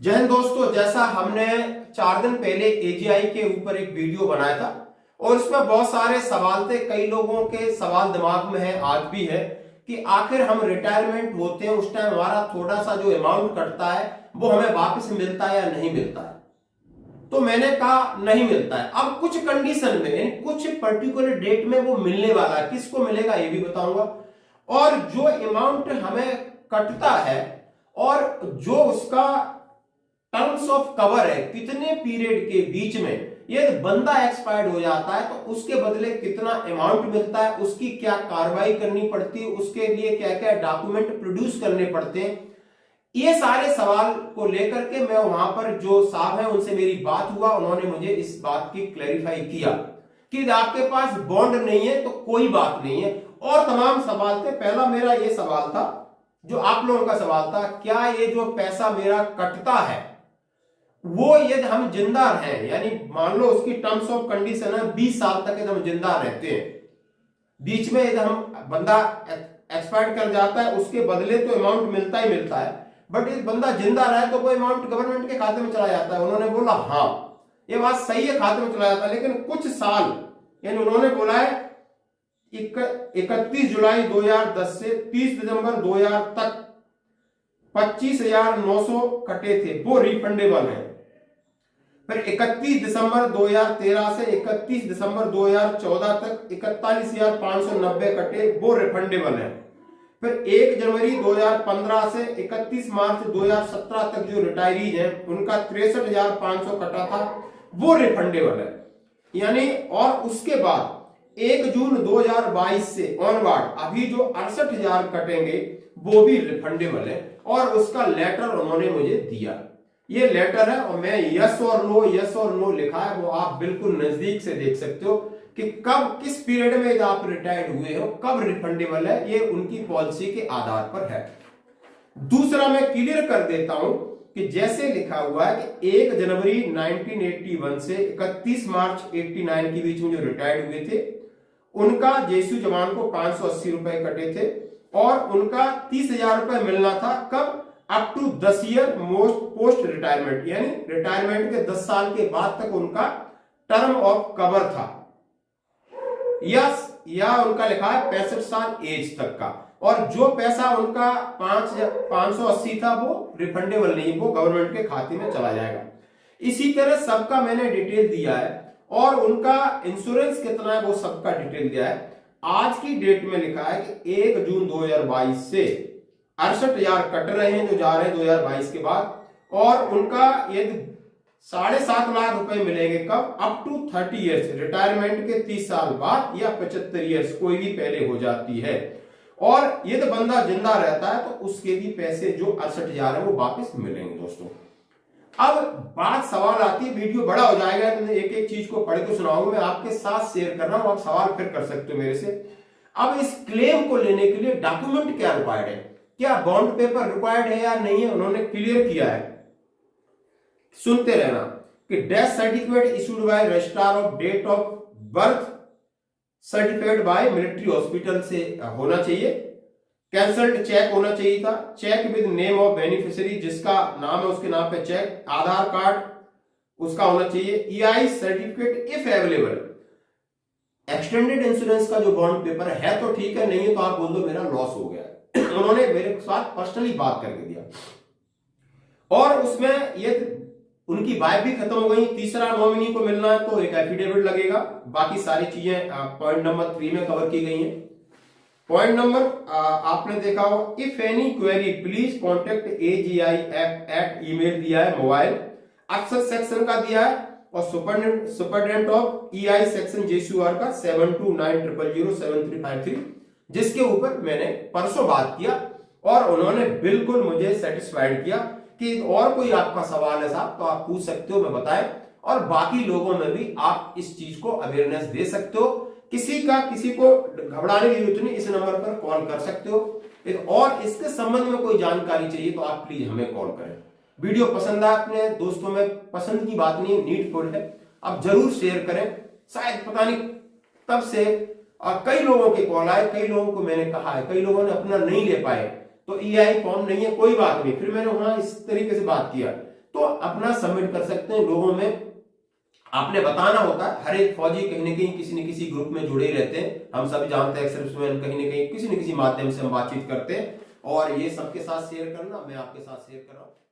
जय हिंद दोस्तों, जैसा हमने 4 दिन पहले एजीआई के ऊपर एक वीडियो बनाया था और इसमें बहुत सारे सवाल थे। कई लोगों के सवाल दिमाग में है, आज भी है, कि आखिर हम रिटायरमेंट होते हैं उस टाइम हमारा थोड़ा सा जो अमाउंट कटता है वो हमें वापस मिलता है या नहीं मिलता है। तो मैंने कहा नहीं मिलता है। अब कुछ कंडीशन में, कुछ पर्टिकुलर डेट में वो मिलने वाला है। किसको मिलेगा ये भी बताऊंगा। और जो अमाउंट हमें कटता है और जो उसका टर्म्स ऑफ कवर है, कितने पीरियड के बीच में ये बंदा एक्सपायर्ड हो जाता है तो उसके बदले कितना अमाउंट मिलता है, उसकी क्या कार्रवाई करनी पड़ती है, उसके लिए क्या क्या डॉक्यूमेंट प्रोड्यूस करने पड़ते हैं। ये सारे सवाल को लेकर के मैं वहां पर जो साहब है उनसे मेरी बात हुआ, उन्होंने मुझे इस बात की क्लैरिफाई किया कि आपके पास बॉन्ड नहीं है तो कोई बात नहीं है। और तमाम सवाल थे। पहला मेरा ये सवाल था, जो आप लोगों का सवाल था, क्या ये जो पैसा मेरा कटता है वो यदि हम जिंदा हैं, यानी मान लो उसकी टर्म्स ऑफ कंडीशन है 20 साल तक यदि हम जिंदा रहते हैं, बीच में यदि हम बंदा एक्सपायर कर जाता है उसके बदले तो अमाउंट मिलता ही मिलता है, बट इस बंदा जिंदा रहे तो वो अमाउंट गवर्नमेंट के खाते में चला जाता है। उन्होंने बोला हाँ ये बात सही है, खाते में चला जाता है, लेकिन कुछ साल, यानी उन्होंने बोला है 31 जुलाई 2010 से 30 दिसंबर 2000 तक 25,900 कटे थे, वो रिफंडेबल है। फिर 31 दिसंबर 2013 से 31 दिसंबर 2014 तक 41,590 कटे, वो रिफंडेबल है। फिर 1 जनवरी 2015 से 31 मार्च 2017 तक जो रिटायरीज हैं उनका 63,500 कटा था, वो रिफंडेबल है। यानी और उसके बाद 1 जून 2022 से ऑनवर्ड अभी जो 68,000 कटेंगे वो भी रिफंडेबल है। और उसका लेटर उन्होंने मुझे दिया, ये लेटर है और मैं यस और नो लिखा है, वो आप बिल्कुल नजदीक से देख सकते हो कि कब किस पीरियड में आप रिटायर्ड हुए हो, कब रिफंडेबल है, ये उनकी पॉलिसी के आधार पर है। दूसरा मैं क्लियर कर देता हूं कि जैसे लिखा हुआ है कि 1 जनवरी 1981 से 31 मार्च 89 के बीच में जो रिटायर्ड हुए थे उनका जेसू जवान को 580 रुपए कटे थे और उनका 30,000 रुपए मिलना था। कब? Up to 10 year most post retirement, यानी रिटायरमेंट के 10 साल के बाद तक उनका टर्म ऑफ कवर था। या उनका लिखा है 65 साल एज तक का। और जो पैसा उनका 580 था वो रिफंडेबल नहीं, वो गवर्नमेंट के खाते में चला जाएगा। इसी तरह सबका मैंने डिटेल दिया है और उनका इंश्योरेंस कितना है वो सबका डिटेल दिया है। आज की डेट में लिखा है कि 1 जून 2022 से 68,000 कट रहे हैं जो जा रहे हैं 2022 के बाद, और उनका यदि 7.5 लाख रुपए मिलेंगे कब? अप टू 30 ईयर्स, रिटायरमेंट के 30 साल बाद या 75 ईयर्स, कोई भी पहले हो जाती है। और यदि बंदा जिंदा रहता है तो उसके भी पैसे जो 68,000 है वो वापस मिलेंगे। दोस्तों अब बात सवाल आती है, वीडियो बड़ा हो जाएगा, एक एक चीज को पढ़ के सुनाऊंगा, मैं आपके साथ शेयर कर रहा हूं, आप सवाल फिर कर सकते हो मेरे से। अब इस क्लेम को लेने के लिए डॉक्यूमेंट क्या रिक्वायर्ड है, क्या बॉन्ड पेपर रिक्वायर्ड है या नहीं है, उन्होंने क्लियर किया है। सुनते रहना कि death certificate issued by registrar of date of birth certified by military hospital से होना चाहिए। कैंसल्ड चेक होना चाहिए था। Cheque with name of beneficiary, जिसका नाम है उसके नाम पे चेक। आधार कार्ड उसका होना चाहिए। EI certificate if available. Extended insurance का जो बॉन्ड पेपर है तो ठीक है, नहीं है तो आप बोल दो मेरा लॉस हो गया। उन्होंने मेरे साथ पर्सनली बात करके दिया। और उसमें ये उनकी वाइफ भी खत्म हो गई, तीसरा नॉमिनी को मिलना है तो एक एफिडेविट लगेगा। बाकी सारी चीजें पॉइंट नंबर 3 में कवर की गई हैं। पॉइंट नंबर आपने देखा हो, if any query please contact AGIF at email दिया है, मोबाइल अफसर सेक्शन का दिया है, और superintendent of EI section JCR का 7290007353, जिसके ऊपर मैंने परसों बात किया और उन्होंने बिल्कुल मुझे सेटिस्फाइड किया कि और कोई आपका सवाल है साहब तो आप पूछ सकते हो, मैं बताएं। और बाकी लोगों में भी आप इस चीज को अवेयरनेस दे सकते हो। किसी को घबराने की जरूरत नहीं, इस नंबर पर कॉल कर सकते हो। और इसके संबंध में कोई जानकारी चाहिए तो आप प्लीज हमें कॉल करें। वीडियो पसंद आया अपने दोस्तों में, पसंद की बात नहीं, नीडफुल है, आप जरूर शेयर करें। शायद पता नहीं तब से कई लोगों के कॉल आए, कई लोगों को मैंने कहा है, कई लोगों ने अपना नहीं ले पाए तो EI फॉर्म नहीं है, कोई बात नहीं। फिर मैंने वहां इस तरीके से बात किया तो अपना सबमिट कर सकते हैं। लोगों में आपने बताना होता है, हर एक फौजी कहीं ना कहीं किसी न किसी ग्रुप में जुड़े ही रहते हैं। हम सभी जानते हैं एक्स-सर्विसमैन कहीं ना कहीं किसी न किसी माध्यम से हम बातचीत करते हैं, और ये सबके साथ शेयर करना, मैं आपके साथ शेयर कर रहा हूं।